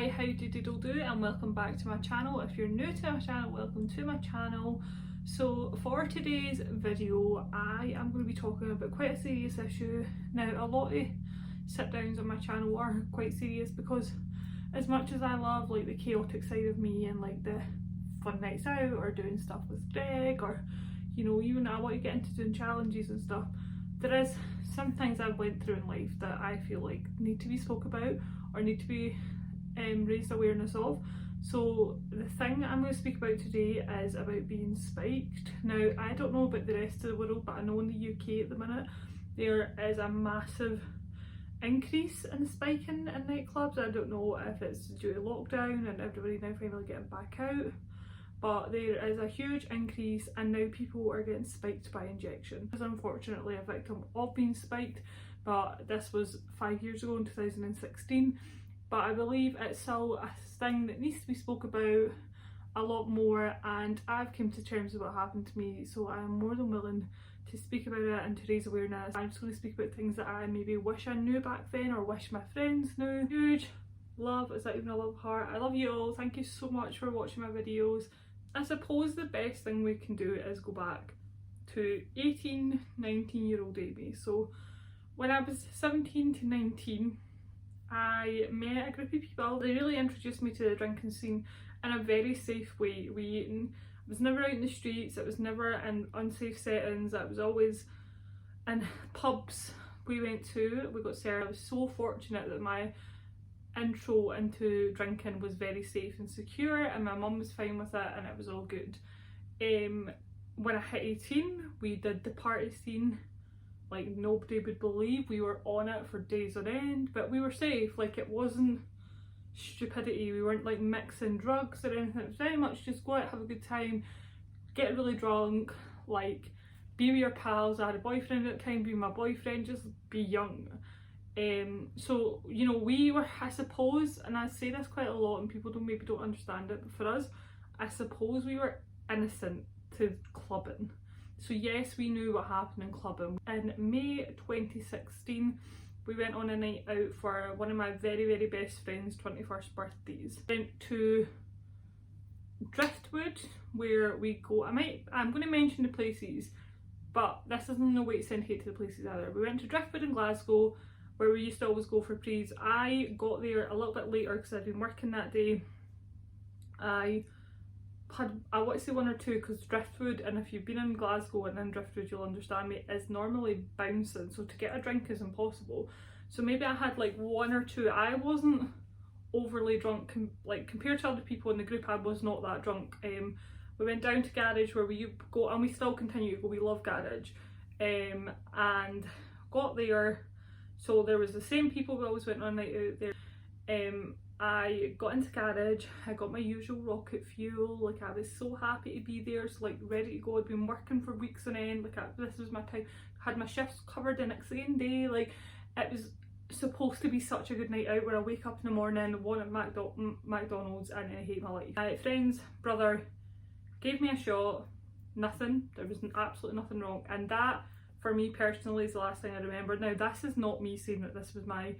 Hi, how do diddle do, and welcome back to my channel. If you're new to my channel, welcome to my channel. So for today's video, I am going to be talking about quite a serious issue. Now, a lot of sit downs on my channel are quite serious because as much as I love like the chaotic side of me and like the fun nights out or doing stuff with Greg, or you know, even I want to get into doing challenges and stuff, there is some things I've went through in life that I feel like need to be spoke about or need to be raised awareness of. So the thing I'm going to speak about today is about being spiked. Now, I don't know about the rest of the world, but I know in the UK at the minute there is a massive increase in spiking in nightclubs. I don't know if it's due to lockdown and everybody now finally getting back out, but there is a huge increase and now people are getting spiked by injection. I was unfortunately a victim of being spiked, but this was 5 years ago in 2016. But I believe it's still a thing that needs to be spoke about a lot more, and I've come to terms with what happened to me, so I am more than willing to speak about it and to raise awareness. I'm just going to speak about things that I maybe wish I knew back then or wish my friends knew. Huge love, is that even a love heart? I love you all, thank you so much for watching my videos. I suppose the best thing we can do is go back to 18, 19-year-old Amy. So when I was 17 to 19, I met a group of people. They really introduced me to the drinking scene in a very safe way. I was never out in the streets, it was never in unsafe settings, it was always in pubs we went to, we got served. I was so fortunate that my intro into drinking was very safe and secure, and my mum was fine with it and it was all good. When I hit 18, we did the party scene like nobody would believe. We were on it for days on end, but we were safe. Like, it wasn't stupidity, we weren't like mixing drugs or anything. It was very much just go out, have a good time, get really drunk, like be with your pals. I had a boyfriend at the time, be my boyfriend, just be young. So you know, we were, I suppose, and I say this quite a lot and people maybe don't understand it, but for us, I suppose we were innocent to clubbing. So yes, we knew what happened in clubbing. In May 2016, we went on a night out for one of my very, very best friends' 21st birthdays. Went to Driftwood, where we go, I'm going to mention the places, but this isn't no way to send hate to the places either. We went to Driftwood in Glasgow, where we used to always go for prees. I got there a little bit later because I'd been working that day. I want to say one or two, because Driftwood, and if you've been in Glasgow and in Driftwood you'll understand me, is normally bouncing, so to get a drink is impossible. So maybe I had like one or two. I wasn't overly drunk, like compared to other people in the group, I was not that drunk. We went down to Garage, where we go, and we still continue to go, we love Garage, and got there. So there was the same people we always went on a night out there. I got into Garage, I got my usual rocket fuel, like I was so happy to be there, so like ready to go. I'd been working for weeks on end, like this was my time, had my shifts covered the next same day, like it was supposed to be such a good night out where I wake up in the morning, wanted McDonald's, and I hate my life. My friend's brother gave me a shot, nothing, there was absolutely nothing wrong, and that for me personally is the last thing I remember. Now, this is not me saying that this was my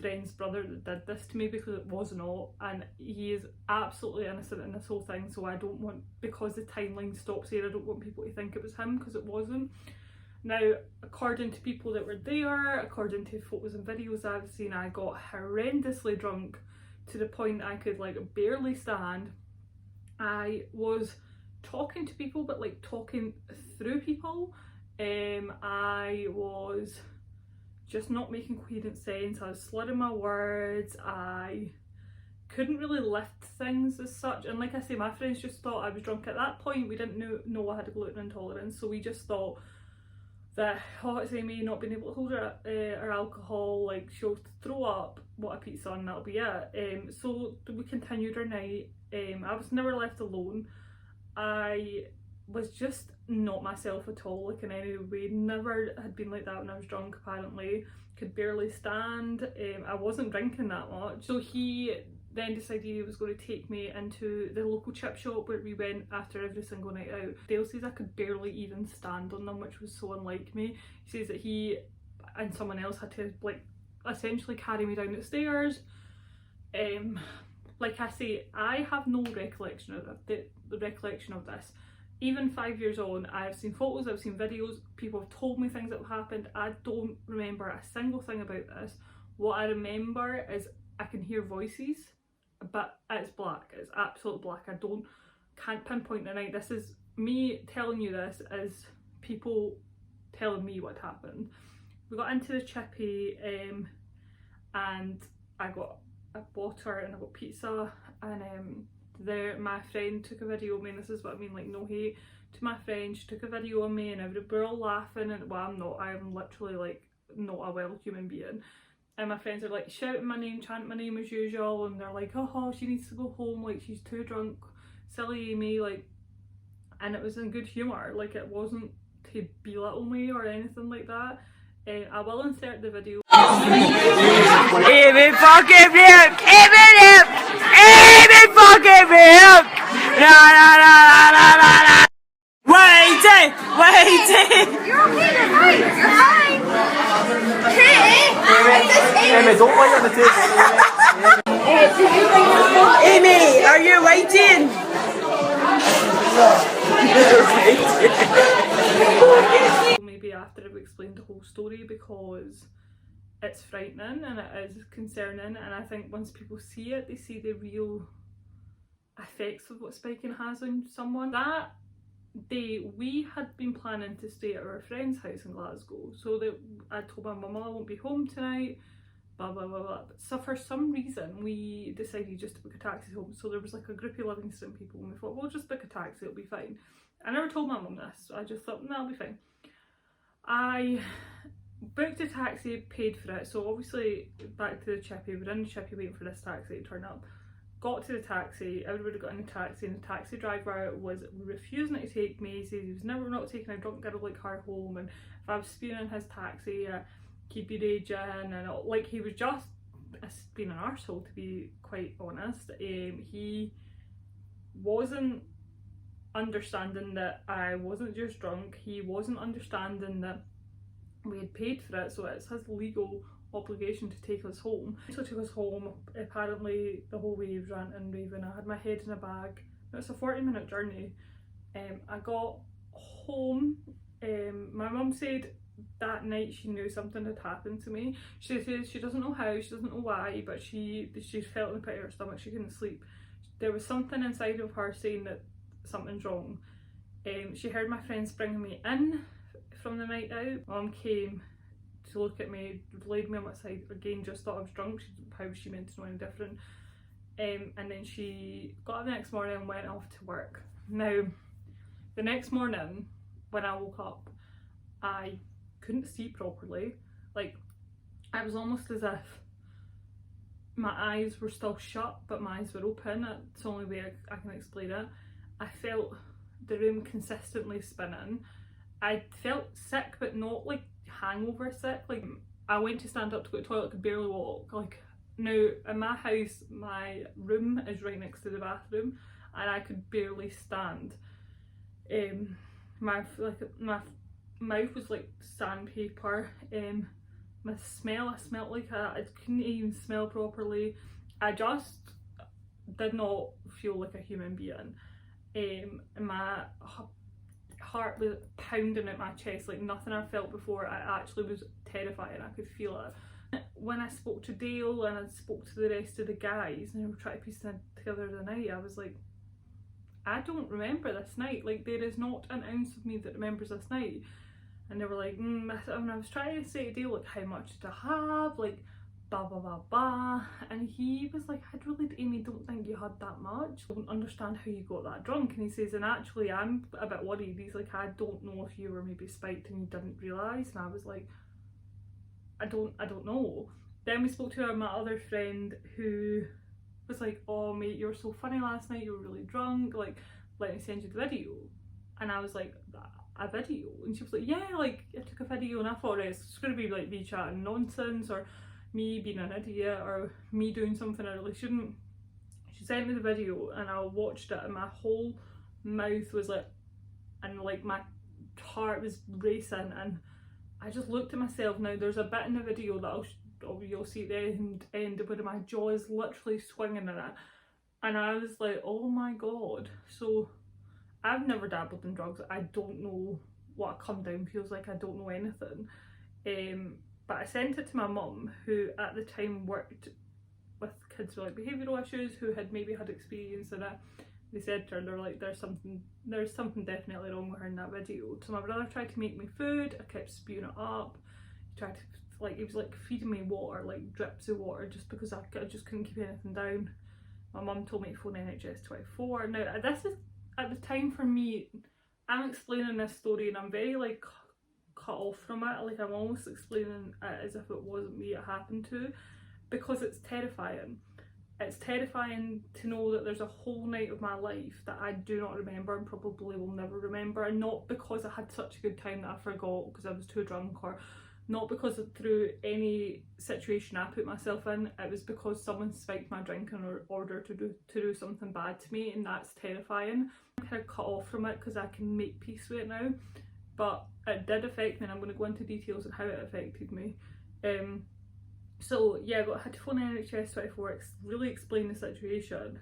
friend's brother that did this to me, because it was not, and he is absolutely innocent in this whole thing. So I don't want, because the timeline stops here, I don't want people to think it was him, because it wasn't. Now, according to people that were there, according to photos and videos I've seen, I got horrendously drunk to the point I could like barely stand. I was talking to people, but like talking through people. I was just not making coherent sense, I was slurring my words, I couldn't really lift things as such, and like I say, my friends just thought I was drunk. At that point we didn't know I had a gluten intolerance, so we just thought that, oh, it's Amy not being able to hold her alcohol, like she'll throw up, what a pizza, and that'll be it. So we continued our night. I was never left alone. I was just not myself at all, like in any way. Never had been like that when I was drunk, apparently. Could barely stand. I wasn't drinking that much. So he then decided he was going to take me into the local chip shop where we went after every single night out. Dale says I could barely even stand on them, which was so unlike me. He says that he and someone else had to like essentially carry me down the stairs. like I say, I have no recollection of the recollection of this. Even 5 years on, I've seen photos, I've seen videos, people have told me things that have happened. I don't remember a single thing about this. What I remember is I can hear voices, but it's black, it's absolute black. Can't pinpoint the night. This is me telling you this is people telling me what happened. We got into the chippy and I got a water and I got pizza, and there my friend took a video of me, and this is what I mean, like, no hate to my friend, she took a video of me and we're all laughing, and well, I'm literally like not a well human being, and my friends are like shouting my name, chanting my name as usual, and they're like, oh, she needs to go home, like she's too drunk, silly Amy, like, and it was in good humour, like it wasn't to belittle me or anything like that. I will insert the video. Amy fucking Rip! Amy Rip! Amy fucking Rip! La la la la la la la! Waiting! Waiting! You're okay, you're fine, you're fine! Amy, don't lie on the table. Amy, are you waiting? Maybe after I've explained the whole story, because it's frightening and it is concerning, and I think once people see it, they see the real effects of what spiking has on someone. That day we had been planning to stay at our friend's house in Glasgow, so that I told my mum I won't be home tonight, blah blah blah blah. So for some reason we decided just to book a taxi home. So there was like a group of Livingston people, and we thought we'll just book a taxi, it'll be fine. I never told my mum this, so I just thought no, it'll be fine. I booked a taxi, paid for it, so obviously back to the chippy, we're in the chippy waiting for this taxi to turn up. Got to the taxi, everybody got in the taxi, and the taxi driver was refusing to take me. He said he was never not taking a drunk girl like her home, and if I was spewing in his taxi, he'd be raging, and like he was just being an arsehole, to be quite honest. He wasn't understanding that I wasn't just drunk, he wasn't understanding that we had paid for it, so it's his legal obligation to take us home. So he took us home, apparently the whole way he was ranting and raving. I had my head in a bag. It's a 40-minute journey. I got home, my mum said that night she knew something had happened to me. She says she doesn't know how, she doesn't know why, but she felt in the pit of her stomach, she couldn't sleep. There was something inside of her saying that something's wrong. She heard my friends bringing me in from the night out. Mum came to look at me, laid me on my side, again just thought I was drunk. How was she meant to know any different? And then she got up the next morning and went off to work. Now the next morning when I woke up, I couldn't see properly. Like, it was almost as if my eyes were still shut but my eyes were open. That's the only way I can explain it. I felt the room consistently spinning. I felt sick, but not like hangover sick. Like, I went to stand up to go to the toilet, could barely walk. Like, now in my house, my room is right next to the bathroom, and I could barely stand. My mouth was like sandpaper. My smell, I smelled like I couldn't even smell properly. I just did not feel like a human being. My heart was pounding at my chest like nothing I've felt before. I actually was terrified, I could feel it. When I spoke to Dale and I spoke to the rest of the guys and they were trying to piece together the night, I was like, I don't remember this night. Like, there is not an ounce of me that remembers this night. And they were like, and I was trying to say to Dale, like, how much did I have? Like, blah blah blah blah. And he was like, Amy, don't think you had that much. I don't understand how you got that drunk. And he says, and actually I'm a bit worried. He's like, I don't know if you were maybe spiked and you didn't realise. And I was like, I don't know. Then we spoke to my other friend who was like, oh mate, you were so funny last night, you were really drunk, like, let me send you the video. And I was like, a video? And she was like, yeah, like, I took a video. And I thought, right, it's going to be like me chatting nonsense or me being an idiot or me doing something I really shouldn't. She sent me the video and I watched it and my whole mouth was like, and like my heart was racing, and I just looked at myself. Now there's a bit in the video that you'll see at the end where my jaw is literally swinging in it, And I was like, oh my god. So I've never dabbled in drugs. I don't know what a come down feels like. I don't know anything. But I sent it to my mum, who at the time worked with kids with like behavioural issues, who had maybe had experience in it. They said to her, they're like, there's something definitely wrong with her in that video. So my brother tried to make me food. I kept spewing it up. He tried to, like, he was like feeding me water, like drips of water, just because I just couldn't keep anything down. My mum told me to phone NHS 24. Now this is at the time for me. I'm explaining this story and I'm very like cut off from it. Like, I'm almost explaining it as if it wasn't me it happened to, because it's terrifying. It's terrifying to know that there's a whole night of my life that I do not remember and probably will never remember, and not because I had such a good time that I forgot because I was too drunk, or not because through any situation I put myself in. It was because someone spiked my drink in order to do something bad to me, and that's terrifying. I'm kind of cut off from it because I can make peace with it now, but it did affect me, and I'm going to go into details on how it affected me. So yeah, I had to phone NHS 24, really explain the situation.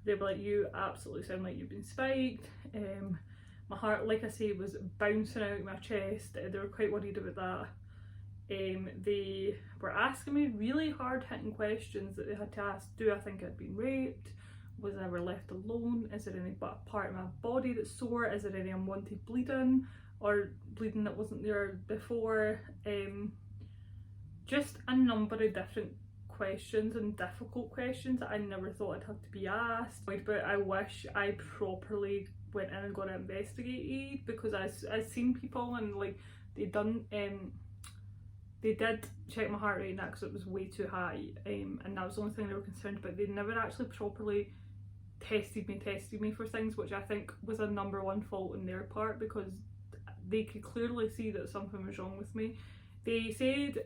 They were like, you absolutely sound like you've been spiked. My heart, like I say, was bouncing out of my chest. They were quite worried about that. They were asking me really hard hitting questions that they had to ask. Do I think I'd been raped? Was I ever left alone? Is there any part of my body that's sore? Is there any unwanted bleeding, or bleeding that wasn't there before? Just a number of different questions, and difficult questions that I never thought I'd have to be asked. But I wish I properly went in and got it investigated, because I've seen people and like they did check my heart rate and that, because it was way too high, and that was the only thing they were concerned about. They never actually properly tested me for things, which I think was a number one fault on their part, because they could clearly see that something was wrong with me. They said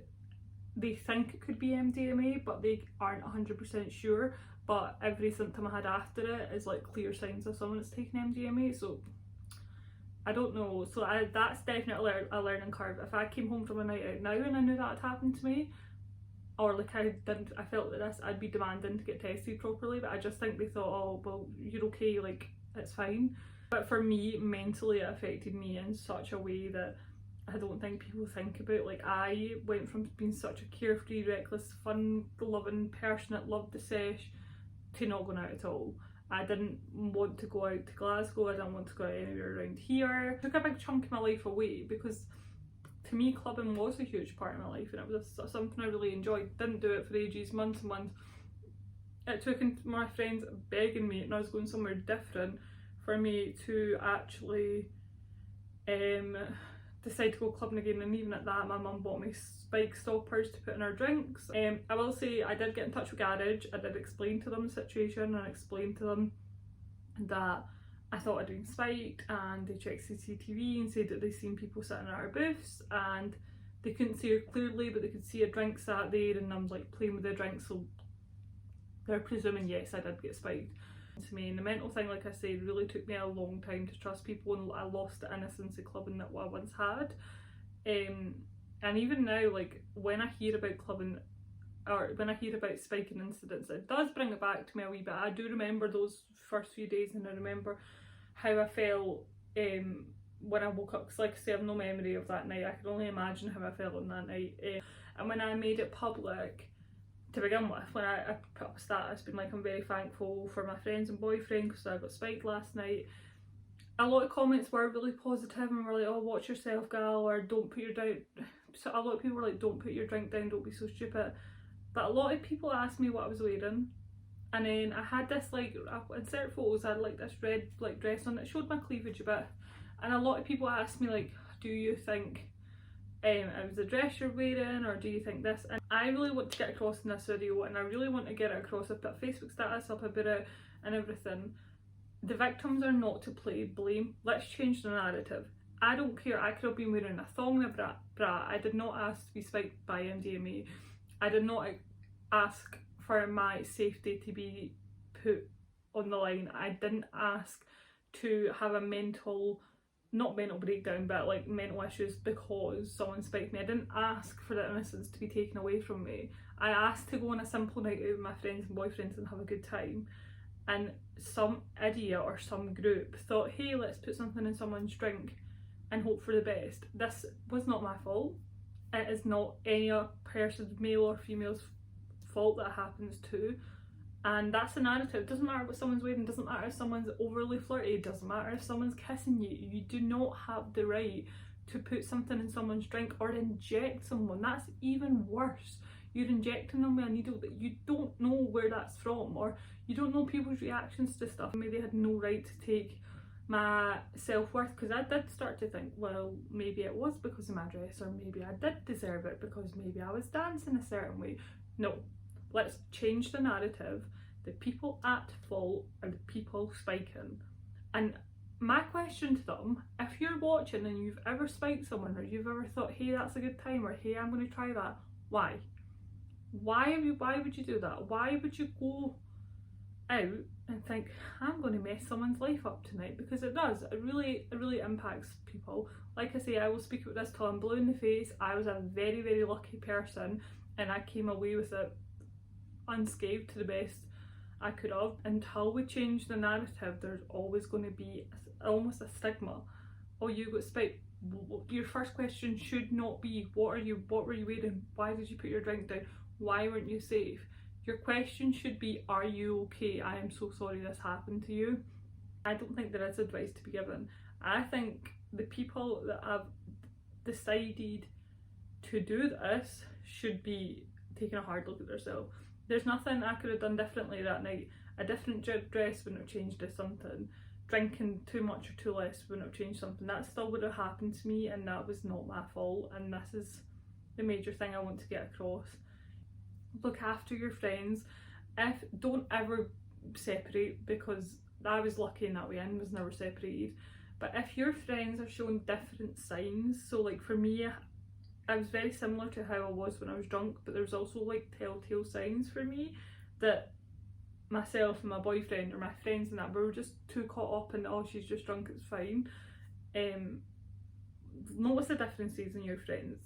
they think it could be MDMA, but they aren't 100% sure. But every symptom I had after it is like clear signs of someone that's taken MDMA, so I don't know. So that's definitely a learning curve. If I came home from a night out now and I knew that had happened to me, or like I felt like this, I'd be demanding to get tested properly. But I just think they thought, oh well, you're okay, like it's fine. But for me, mentally, it affected me in such a way that I don't think people think about. Like, I went from being such a carefree, reckless, fun-loving person that loved the sesh to not going out at all. I didn't want to go out to Glasgow, I didn't want to go out anywhere around here. It took a big chunk of my life away, because to me clubbing was a huge part of my life, and it was something I really enjoyed. Didn't do it for ages, months and months. It took my friends begging me, and I was going somewhere different, for me to actually decide to go clubbing again. And even at that, my mum bought me spike stoppers to put in our drinks. I will say I did get in touch with Garage. I did explain to them the situation, and explain to them that I thought I'd been spiked, and they checked CCTV and said that they seen people sitting at our booths, and they couldn't see her clearly, but they could see a drink sat there, and I'm like playing with the drink, so they're presuming yes, I did get spiked. To me, and the mental thing, like I said, really took me a long time to trust people, and I lost the innocence of clubbing that I once had. And even now, like when I hear about clubbing, or when I hear about spiking incidents, it does bring it back to me a wee bit. I do remember those first few days, and I remember how I felt when I woke up, because like I say, I have no memory of that night. I can only imagine how I felt on that night. And when I made it public, to begin with, when I put up a status being like, I'm very thankful for my friends and boyfriend because I got spiked last night, a lot of comments were really positive and were like, oh, watch yourself gal, or don't put your drink, so a lot of people were like, don't put your drink down, don't be so stupid. But a lot of people asked me what I was wearing, and then I had this, like, in certain photos I had like this red like dress on that showed my cleavage a bit, and a lot of people asked me like, do you think it was the dress you're wearing, or do you think this? And I really want to get across in this video, and I really want to get it across. I've put a Facebook status up about it and everything. The victims are not to blame. Let's change the narrative. I don't care. I could have been wearing a thong and a bra. I did not ask to be spiked by MDMA. I did not ask for my safety to be put on the line. I didn't ask to have a not mental breakdown, but like mental issues because someone spiked me. I didn't ask for the innocence to be taken away from me. I asked to go on a simple night out with my friends and boyfriends and have a good time, and some idiot or some group thought, hey, let's put something in someone's drink and hope for the best. This was not my fault. It is not any person's, male or female's, fault that happens to. And that's the narrative. It doesn't matter what someone's wearing, doesn't matter if someone's overly flirty, it doesn't matter if someone's kissing you. You do not have the right to put something in someone's drink or inject someone. That's even worse. You're injecting them with a needle that you don't know where that's from, or you don't know people's reactions to stuff. Maybe they had no right to take my self-worth, because I did start to think, well, maybe it was because of my dress, or maybe I did deserve it because maybe I was dancing a certain way. No, let's change the narrative. The people at fault are the people spiking. And my question to them, if you're watching and you've ever spiked someone, or you've ever thought, hey, that's a good time, or hey, I'm going to try that, why? Why would you do that? Why would you go out and think, I'm going to mess someone's life up tonight? Because it does. It really impacts people. Like I say, I will speak about this till I'm blue in the face. I was a very, very lucky person, and I came away with it unscathed to the best I could have. Until we change the narrative, there's always going to be almost a stigma. Oh, you got spiked. Your first question should not be, what were you wearing? Why did you put your drink down? Why weren't you safe? Your question should be, are you okay? I am so sorry this happened to you. I don't think there is advice to be given. I think the people that have decided to do this should be taking a hard look at themselves. There's nothing I could have done differently that night. A different dress wouldn't have changed something. Drinking too much or too less wouldn't have changed something. That still would have happened to me, and that was not my fault. And this is the major thing I want to get across. Look after your friends. Don't ever separate, because I was lucky in that way and was never separated. But if your friends are showing different signs, so like for me, I was very similar to how I was when I was drunk, but there's also like telltale signs for me that myself and my boyfriend or my friends and that, we were just too caught up in, oh, she's just drunk, it's fine. Notice the differences in your friends.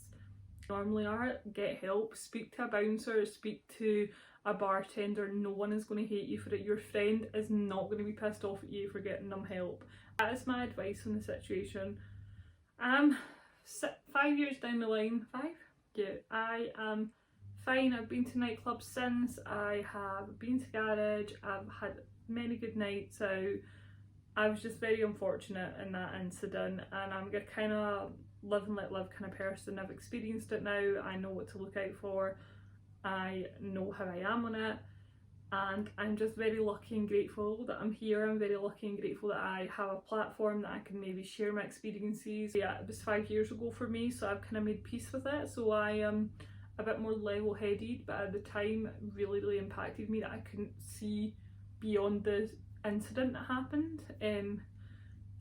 Normally are, get help, speak to a bouncer, speak to a bartender. No one is going to hate you for it. Your friend is not going to be pissed off at you for getting them help. That is my advice on the situation. 5 years down the line, 5? Yeah, I am fine. I've been to nightclubs since, I have been to garage, I've had many good nights out. I was just very unfortunate in that incident, and I'm a kind of live and let live kind of person. I've experienced it now, I know what to look out for, I know how I am on it, and I'm just very lucky and grateful that I'm here. I'm very lucky and grateful that I have a platform that I can maybe share my experiences. Yeah, it was 5 years ago for me, so I've kind of made peace with it, so I am a bit more level-headed, but at the time it really impacted me that I couldn't see beyond the incident that happened.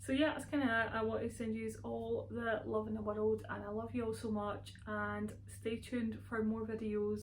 So yeah, that's kind of it. I want to send you all the love in the world, and I love you all so much, and stay tuned for more videos.